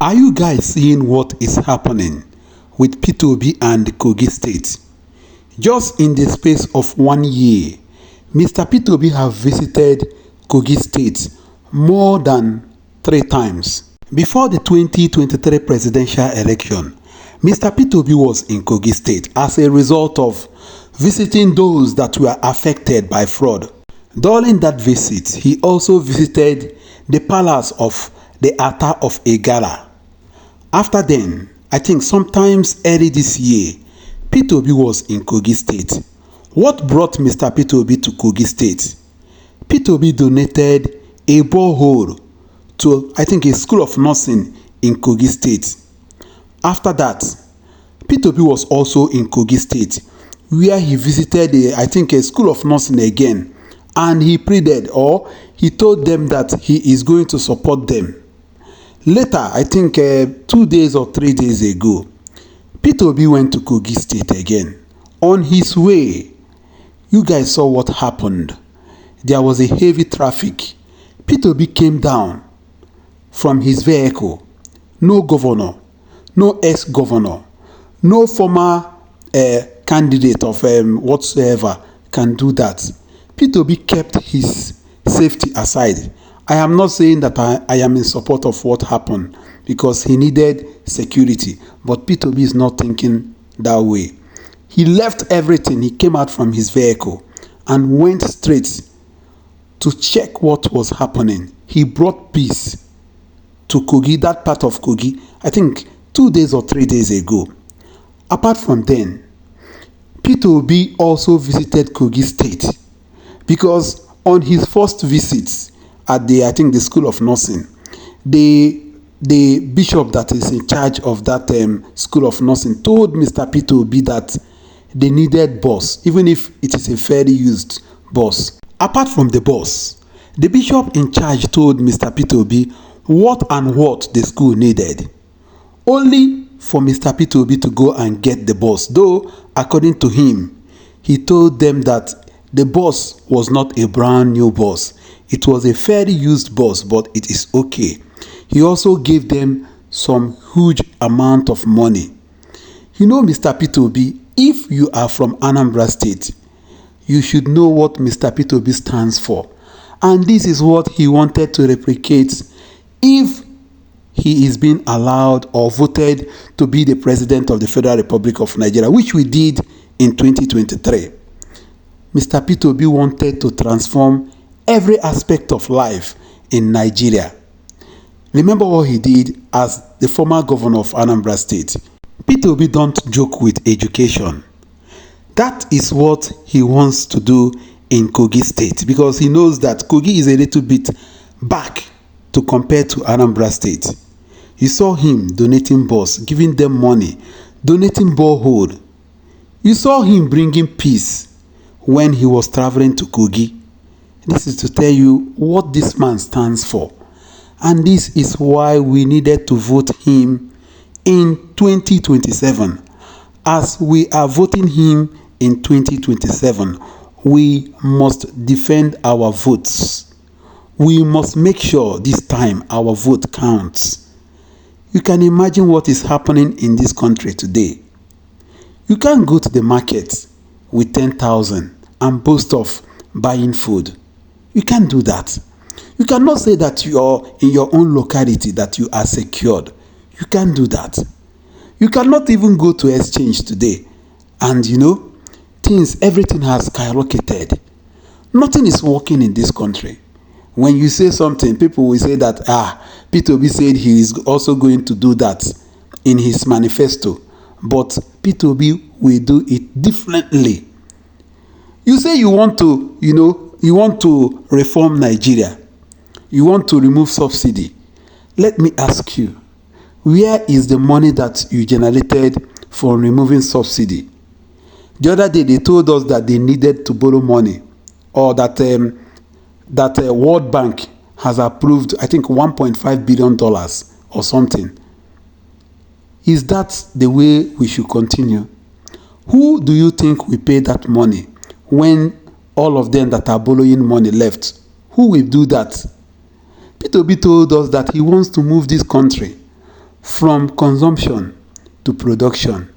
Are you guys seeing what is happening with Peter Obi and Kogi State? Just in the space of 1 year, Mr. Peter Obi have visited Kogi State more than 3 times. Before the 2023 presidential election, Mr. Peter Obi was in Kogi State as a result of visiting those that were affected by fraud. During that visit, he also visited the palace of the Ata of Egala. After then, I think sometimes early this year, Peter Obi was in Kogi State. What brought Mr. Peter Obi to Kogi State? Peter Obi donated a borehole to, I think, a school of nursing in Kogi State. After that, Peter Obi was also in Kogi State, where he visited, a school of nursing again, and he pleaded, or he told them that he is going to support them. Later, 2 days or 3 days ago, Peter Obi went to Kogi State again. On his way, you guys saw what happened. There was a heavy traffic. Peter Obi came down from his vehicle. No governor, no ex-governor, no former candidate of whatsoever can do that. Peter Obi kept his safety aside. I am not saying that I am in support of what happened because he needed security, but Peter Obi is not thinking that way. He left everything. He came out from his vehicle and went straight to check what was happening. He brought peace to Kogi, that part of Kogi, 2 days or 3 days ago. Apart from then, Peter Obi also visited Kogi State because on his first visit at the school of nursing, the bishop that is in charge of that school of nursing told Mr. Peter Obi that they needed bus, even if it is a fairly used bus. Apart from the bus, the bishop in charge told Mr. Peter Obi what the school needed. Only for Mr. Peter Obi to go and get the bus, though according to him, he told them that the bus was not a brand new bus. It was a fairly used bus, but it is okay. He also gave them some huge amount of money. You know, Mr. Peter Obi, if you are from Anambra State, you should know what Mr. Peter Obi stands for. And this is what he wanted to replicate if he is being allowed or voted to be the president of the Federal Republic of Nigeria, which we did in 2023. Mr. Peter Obi wanted to transform every aspect of life in Nigeria. Remember what he did as the former governor of Anambra State. Peter Obi don't joke with education. That is what he wants to do in Kogi State because he knows that Kogi is a little bit back to compare to Anambra State. You saw him donating bus, giving them money, donating borehole. You saw him bringing peace when he was traveling to Kogi. This is to tell you what this man stands for. And this is why we needed to vote him in 2027. As we are voting him in 2027, we must defend our votes. We must make sure this time our vote counts. You can imagine what is happening in this country today. You can't go to the market with 10,000 and boast of buying food. You can't do that. You cannot say that you are in your own locality that you are secured. You can't do that. You cannot even go to exchange today. And everything has skyrocketed. Nothing is working in this country. When you say something, people will say that, Peter Obi said he is also going to do that in his manifesto. But Peter Obi will do it differently. You say you want to reform Nigeria. You want to remove subsidy. Let me ask you, where is the money that you generated for removing subsidy? The other day they told us that they needed to borrow money, or that World Bank has approved, $1.5 billion or something. Is that the way we should continue? Who do you think will pay that money when all of them that are borrowing money left? Who will do that? Peter Obi told us that he wants to move this country from consumption to production.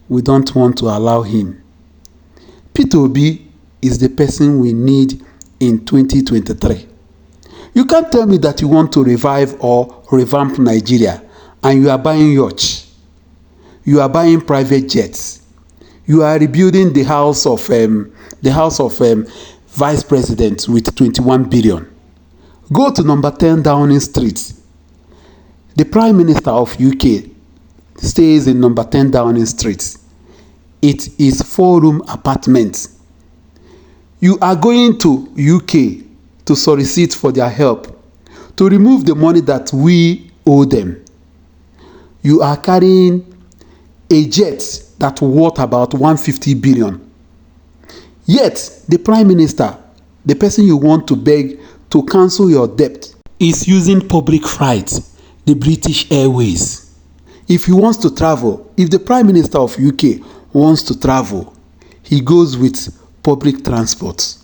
We don't want to allow him. Peter Obi is the person we need in 2023. You can't tell me that you want to revive or revamp Nigeria and you are buying yachts. You are buying private jets. You are rebuilding the house of vice president with 21 billion. Go to number 10 Downing Street. The Prime Minister of UK stays in number 10 Downing Street. It is 4-room apartment. You are going to UK to solicit for their help, to remove the money that we owe them. You are carrying a jet that worth about 150 billion. Yet, the Prime Minister, the person you want to beg to cancel your debt, is using public flight, the British Airways. If he wants to travel, if the Prime Minister of UK wants to travel, he goes with public transport.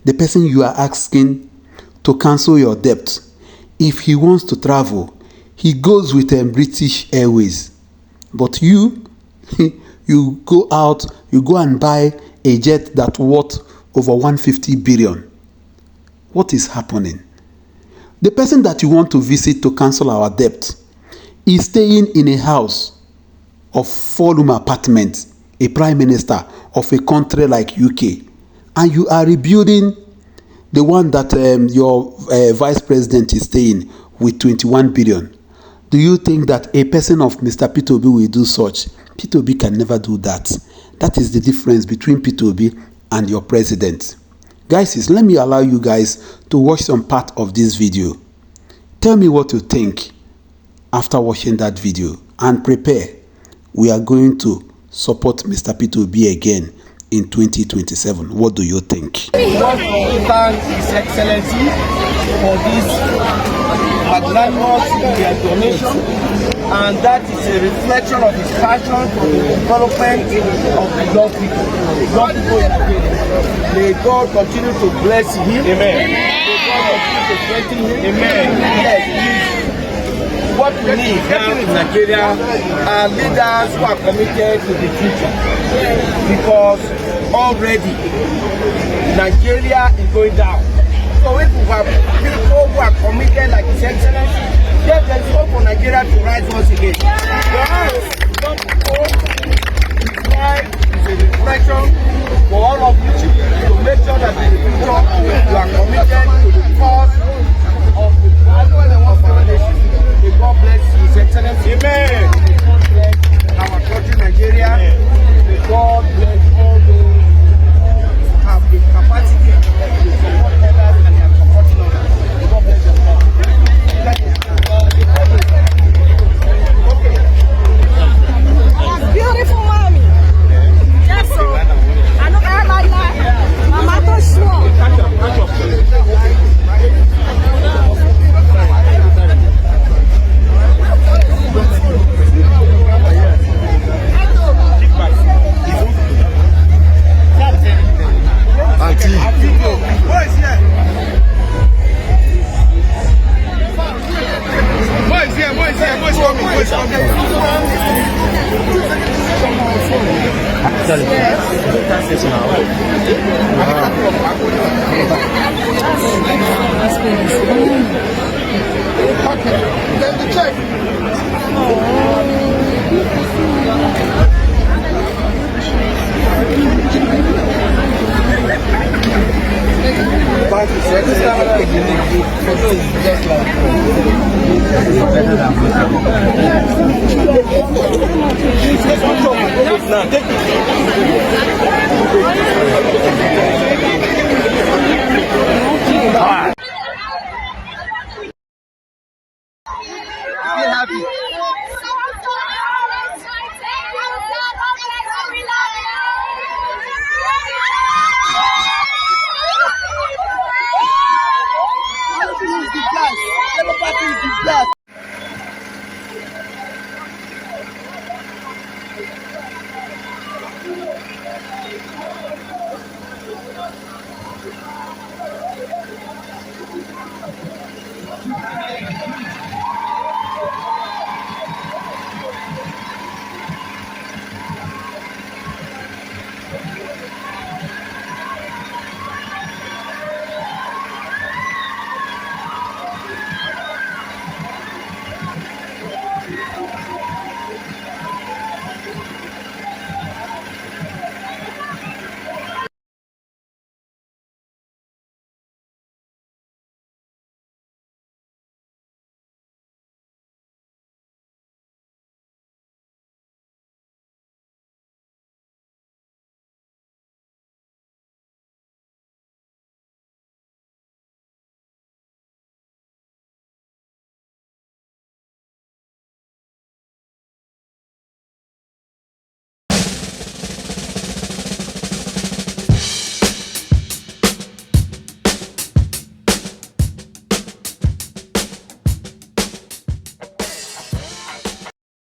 The person you are asking to cancel your debt, if he wants to travel, he goes with British Airways. But you, you go out, you go and buy a jet that worth over 150 billion. What is happening? The person that you want to visit to cancel our debt is staying in a house of 4-room apartment, a prime minister of a country like UK, and you are rebuilding the one that your vice president is staying with 21 billion. Do you think that a person of Mr. Peter Obi will do such? Peter Obi can never do that. That is the difference between Peter Obi and your president. Guys, let me allow you guys to watch some part of this video. Tell me what you think after watching that video, and prepare. We are going to support Mr. Peter Obi again in 2027. What do you think? We want to thank His Excellency for this magnanimous donation, and that is a reflection of his passion for the development of the young people. Young people in Nigeria. May God continue to bless him. Amen. May God continue to strengthen him. Amen. Yes, what we need now in Nigeria are leaders who are committed to the future, because already Nigeria is going down. So if we have people who are committed like His Excellency, then there is hope for Nigeria to rise once again. Young people, his life is a reflection for all of you to make sure that in the future you are committed to the cause of the value of our nation. May God bless His Excellency. Amen. May God bless our country, Nigeria. May God bless all those who have the capacity to support others and they are supporting others. May God bless them all. Beautiful mommy. Yes, so I know I like that. Mama to show. Be happy.